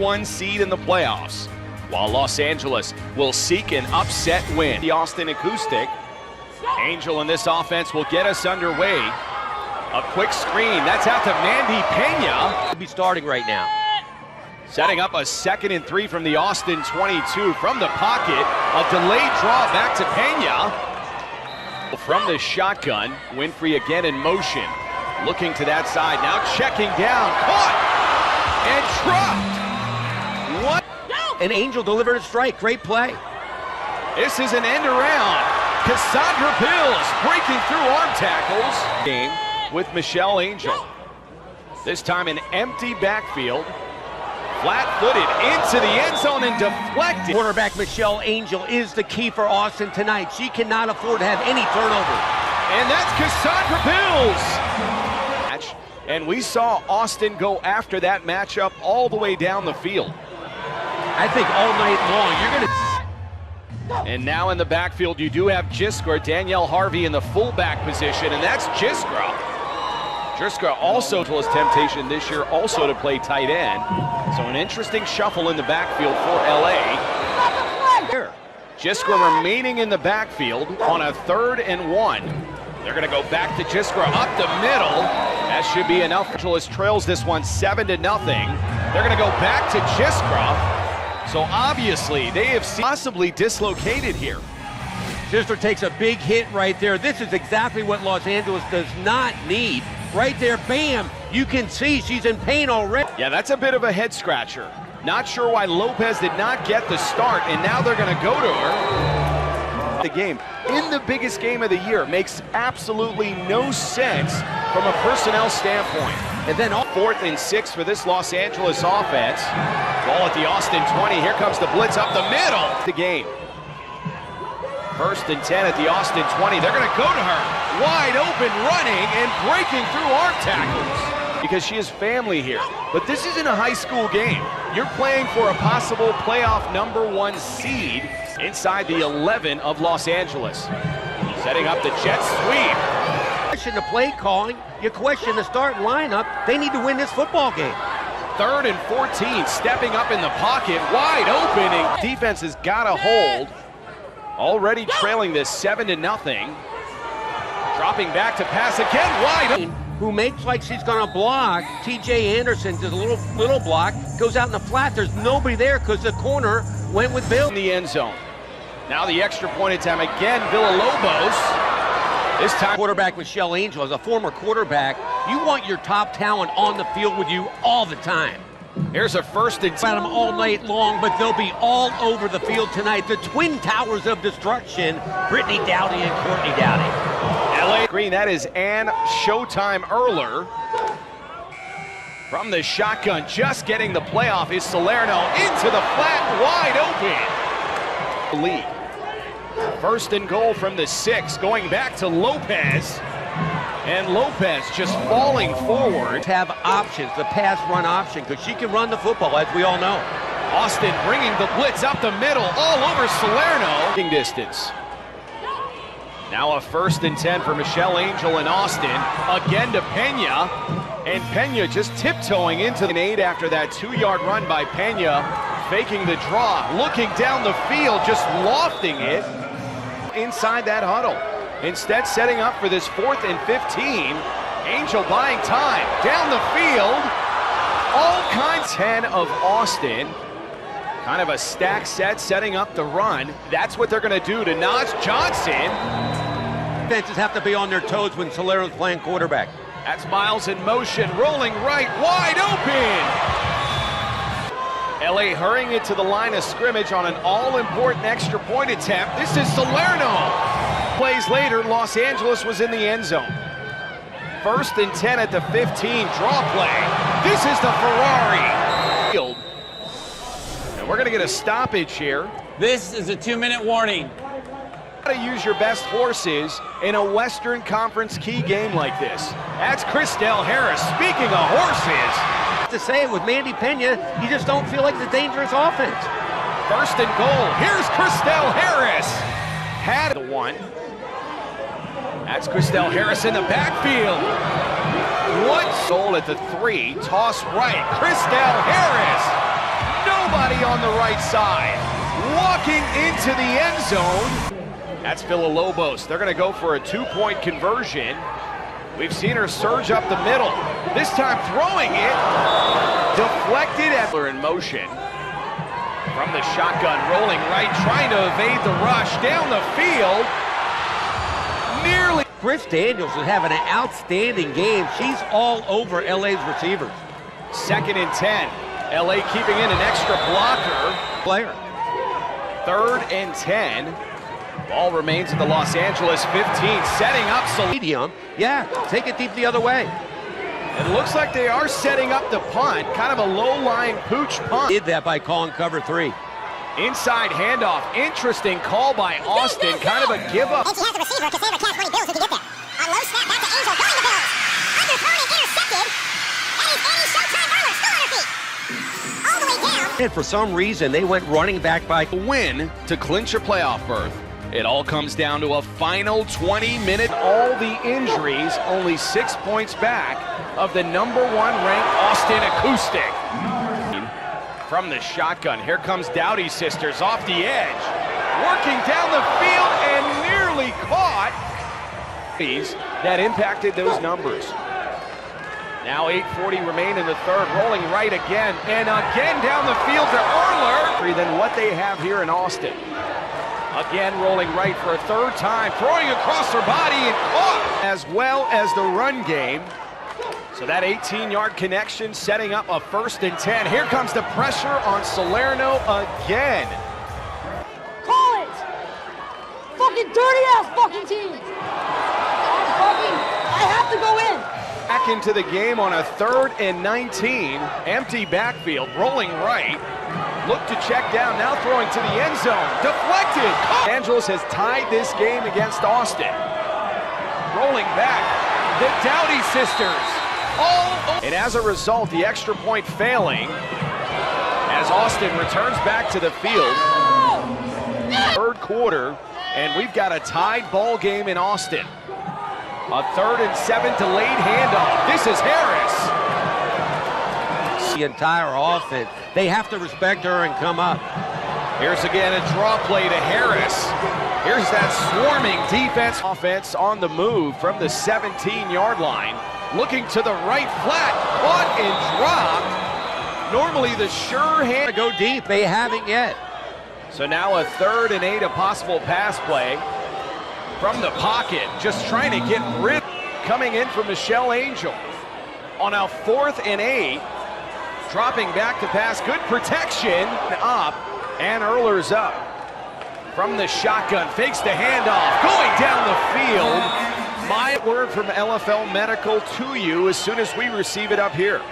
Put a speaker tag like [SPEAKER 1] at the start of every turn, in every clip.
[SPEAKER 1] 1 seed in the playoffs, while Los Angeles will seek an upset win. The Austin Acoustic. Angel in this offense will get us underway. A quick screen, that's out to Mandy Pena.
[SPEAKER 2] Could be starting right now.
[SPEAKER 1] Setting up a 2nd and 3 from the Austin 22 from the pocket. A delayed draw back to Pena. From the shotgun, Winfrey again in motion. Looking to that side, now checking down, caught and dropped. What?
[SPEAKER 2] And Angel delivered a strike, great play.
[SPEAKER 1] This is an end around. Cassandra Bills breaking through arm tackles. Game with Michelle Angel. This time an empty backfield. Flat-footed into the end zone and deflected.
[SPEAKER 2] Quarterback Michelle Angel is the key for Austin tonight. She cannot afford to have any turnover.
[SPEAKER 1] And that's Cassandra Bills. And we saw Austin go after that matchup all the way down the field.
[SPEAKER 2] I think all night long, you're going to...
[SPEAKER 1] And now in the backfield, you do have Jiskra, Danielle Harvey in the fullback position, and that's Jiskra. Jiskra also to his temptation this year also to play tight end. So an interesting shuffle in the backfield for LA. Jiskra remaining in the backfield on a 3rd and 1. They're going to go back to Jiskra up the middle. That should be enough. Angeles trails this one 7-0. They're going to go back to Jiskra. So obviously they have possibly dislocated here.
[SPEAKER 2] Jiskra takes a big hit right there. This is exactly what Los Angeles does not need. Right there, bam, you can see she's in pain already.
[SPEAKER 1] Yeah, that's a bit of a head scratcher. Not sure why Lopez did not get the start, and now they're going to go to her. The game in the biggest game of the year makes absolutely no sense from a personnel standpoint. And then 4th and 6 for this Los Angeles offense. Ball at the Austin 20. Here comes the blitz up the middle. The game. 1st and 10 at the Austin 20. They're going to go to her. Wide open running and breaking through arm tackles. Because she has family here. But this isn't a high school game. You're playing for a possible playoff #1 seed inside the 11 of Los Angeles. Setting up the jet sweep.
[SPEAKER 2] Question the play calling, you question the starting lineup. They need to win this football game.
[SPEAKER 1] 3rd and 14, stepping up in the pocket, wide open, and defense has got a hold. Already trailing this 7-0. Dropping back to pass again, wide open.
[SPEAKER 2] Who makes like she's gonna block. TJ Anderson does a little block, goes out in the flat. There's nobody there because the corner went with Bill.
[SPEAKER 1] In the end zone. Now the extra point attempt again, Villalobos. This time
[SPEAKER 2] quarterback Michelle Angel, as a former quarterback, you want your top talent on the field with you all the time.
[SPEAKER 1] Here's a 1st and 10.
[SPEAKER 2] About them all night long, but they'll be all over the field tonight. The twin towers of destruction, Brittany Dowdy and Courtney Dowdy.
[SPEAKER 1] LA Green, that is Ann Showtime Erler. From the shotgun, just getting the playoff is Salerno into the flat, wide open. Lead. 1st and goal from the 6, going back to Lopez. And Lopez just falling forward.
[SPEAKER 2] Have options, the pass run option, because she can run the football, as we all know.
[SPEAKER 1] Austin bringing the blitz up the middle, all over Salerno. Distance. Now a 1st and 10 for Michelle Angel and Austin. Again to Pena. And Pena just tiptoeing into an 8 after that 2-yard run by Pena. Faking the draw, looking down the field, just lofting it inside that huddle. Instead, setting up for this 4th and 15. Angel buying time down the field. All kinds 10 of Austin. Kind of a stack set, setting up the run. That's what they're going to do to Naz Johnson.
[SPEAKER 2] Defenses have to be on their toes when Salerno's playing quarterback.
[SPEAKER 1] That's Miles in motion, rolling right, wide open. LA hurrying it to the line of scrimmage on an all-important extra point attempt. This is Salerno. Plays later, Los Angeles was in the end zone. 1st and 10 at the 15, draw play. This is the Ferrari. And we're gonna get a stoppage here.
[SPEAKER 3] This is a 2-minute warning.
[SPEAKER 1] How to use your best horses in a Western Conference key game like this. That's Christelle Harris. Speaking of horses.
[SPEAKER 2] To say it with Mandy Pena, you just don't feel like it's a dangerous offense.
[SPEAKER 1] 1st and goal. Here's Christelle Harris. Had the 1. That's Christelle Harris in the backfield. What? Goal at the 3, toss right. Christelle Harris on the right side, walking into the end zone. That's Villalobos. They're going to go for a two-point conversion. We've seen her surge up the middle. This time throwing it, deflected. Eppler in motion. From the shotgun, rolling right, trying to evade the rush. Down the field, nearly.
[SPEAKER 2] Chris Daniels is having an outstanding game. She's all over LA's receivers.
[SPEAKER 1] 2nd and 10. LA keeping in an extra blocker.
[SPEAKER 2] Player.
[SPEAKER 1] 3rd and 10. Ball remains at the Los Angeles 15, setting up
[SPEAKER 2] Medium. Yeah, take it deep the other way.
[SPEAKER 1] It looks like they are setting up the punt, kind of a low-lying pooch punt.
[SPEAKER 2] Did that by calling cover 3.
[SPEAKER 1] Inside handoff, interesting call by Austin, kind of a give-up.
[SPEAKER 4] And she has the receiver, Cassandra Cash 20 Bills who can get there. On low snap, back to Angel, going to Bills. Underthrown and intercepted. That is Annie Showtime Erler, still on her feet. All the way down.
[SPEAKER 2] And for some reason, they went running back by
[SPEAKER 1] Win to clinch a playoff berth. It all comes down to a final 20-minute. All the injuries, only 6 points back of the #1 ranked Austin Acoustic. From the shotgun, here comes Dowdy sisters off the edge, working down the field and nearly caught. That impacted those numbers. Now 8:40 remain in the third, rolling right again, and again down the field to Erler. Than what they have here in Austin. Again rolling right for a 3rd time, throwing across her body and caught, as well as the run game. So that 18-yard connection setting up a 1st and 10. Here comes the pressure on Salerno again.
[SPEAKER 5] Call it! Fucking dirty-ass fucking team! I have to go in!
[SPEAKER 1] Back into the game on a 3rd and 19. Empty backfield, rolling right. Look to check down, now throwing to the end zone. Deflected! Los Angeles has tied this game against Austin. Rolling back, the Dowdy sisters. And as a result, the extra point failing as Austin returns back to the field. 3rd quarter, and we've got a tied ball game in Austin. A 3rd and 7 delayed handoff. This is Harris.
[SPEAKER 2] the entire offense. They have to respect her and come up.
[SPEAKER 1] Here's again a draw play to Harris. Here's that swarming defense. Offense on the move from the 17-yard line. Looking to the right flat, caught and dropped. Normally the sure hand.
[SPEAKER 2] Go deep, they haven't yet.
[SPEAKER 1] So now a 3rd and 8, a possible pass play from the pocket. Just trying to get rid. Coming in for Michelle Angel. On a 4th and 8, dropping back to pass. Good protection. Up, and Erler's up. From the shotgun, fakes the handoff, going down the field. My word from LFL Medical to you as soon as we receive it up here.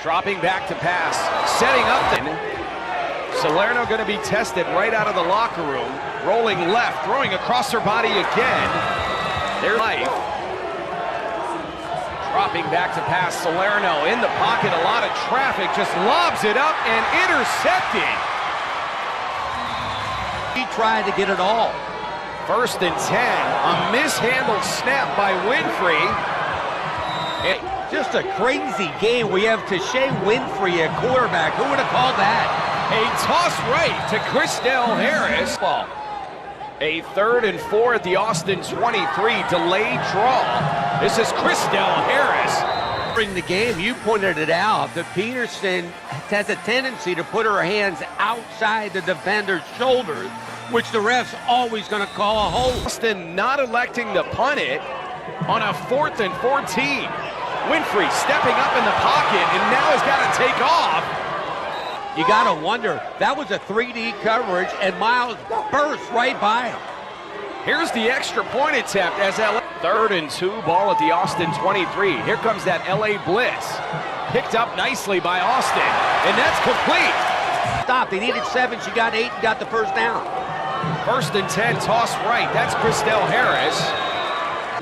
[SPEAKER 1] Dropping back to pass, setting up the Salerno going to be tested right out of the locker room. Rolling left, throwing across her body again. Their life. Dropping back to pass, Salerno in the pocket, a lot of traffic, just lobs it up and intercepted.
[SPEAKER 2] He tried to get it all.
[SPEAKER 1] 1st and 10, a mishandled snap by Winfrey.
[SPEAKER 2] Just a crazy game. We have Tashay Winfrey at quarterback. Who would have called that?
[SPEAKER 1] A toss right to Christelle Harris. A 3rd and 4 at the Austin 23, delayed draw. This is Christelle Harris.
[SPEAKER 2] During the game, you pointed it out, that Peterson has a tendency to put her hands outside the defender's shoulders, which the ref's always going to call a hold.
[SPEAKER 1] Austin not electing to punt it on a 4th and 14. Winfrey stepping up in the pocket and now has got to take off.
[SPEAKER 2] You got to wonder, that was a 3D coverage and Miles burst right by him.
[SPEAKER 1] Here's the extra point attempt as LA. 3rd and 2, ball at the Austin 23. Here comes that LA blitz. Picked up nicely by Austin, and that's complete.
[SPEAKER 2] Stop, they needed 7, she got 8 and got the 1st down.
[SPEAKER 1] 1st and 10, toss right, that's Christelle Harris.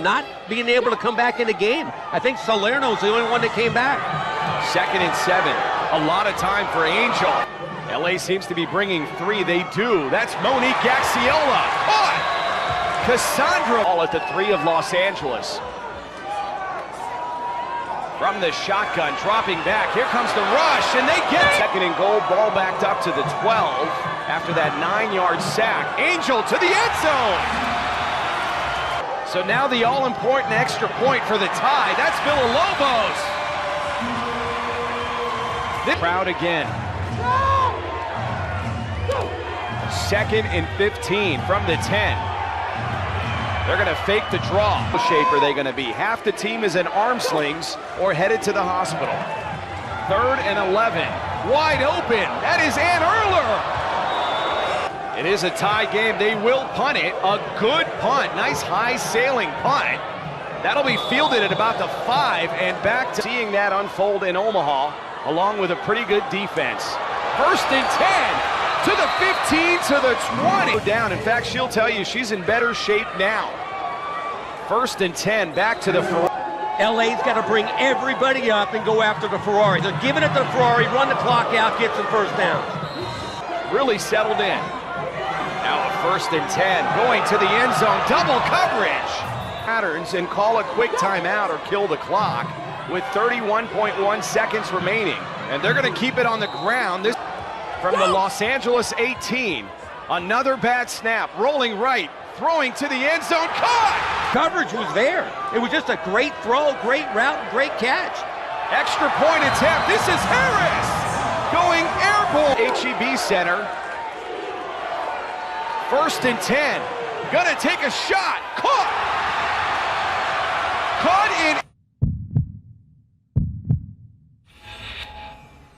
[SPEAKER 2] Not being able to come back in the game. I think Salerno's the only one that came back.
[SPEAKER 1] 2nd and 7, a lot of time for Angel. LA seems to be bringing 3, they do. That's Monique Gaxiola, caught! Cassandra, all at the 3 of Los Angeles. From the shotgun, dropping back. Here comes the rush, and they get it. Second and goal, ball backed up to the 12 after that 9-yard sack. Angel to the end zone. So now the all-important extra point for the tie. That's Villalobos. This crowd again. Second and 15 from the 10. They're going to fake the draw. What shape are they going to be? Half the team is in arm slings or headed to the hospital. Third and 11. Wide open. That is Ann Erler. It is a tie game. They will punt it. A good punt. Nice high sailing punt. That'll be fielded at about the 5 and back to seeing that unfold in Omaha along with a pretty good defense. First and 10. To the 15, to the 20. Down. In fact, she'll tell you she's in better shape now. First and 10, back to the Ferrari.
[SPEAKER 2] LA's got to bring everybody up and go after the Ferrari. They're giving it to the Ferrari, run the clock out, get some first downs.
[SPEAKER 1] Really settled in. Now a first and 10, going to the end zone, double coverage. Patterns and call a quick timeout or kill the clock with 31.1 seconds remaining. And they're going to keep it on the ground. This from the Los Angeles 18. Another bad snap, rolling right, throwing to the end zone, caught!
[SPEAKER 2] Coverage was there. It was just a great throw, great route, great catch.
[SPEAKER 1] Extra point attempt, this is Harris! Going airborne. HEB Center. First and 10, gonna take a shot, caught! Caught in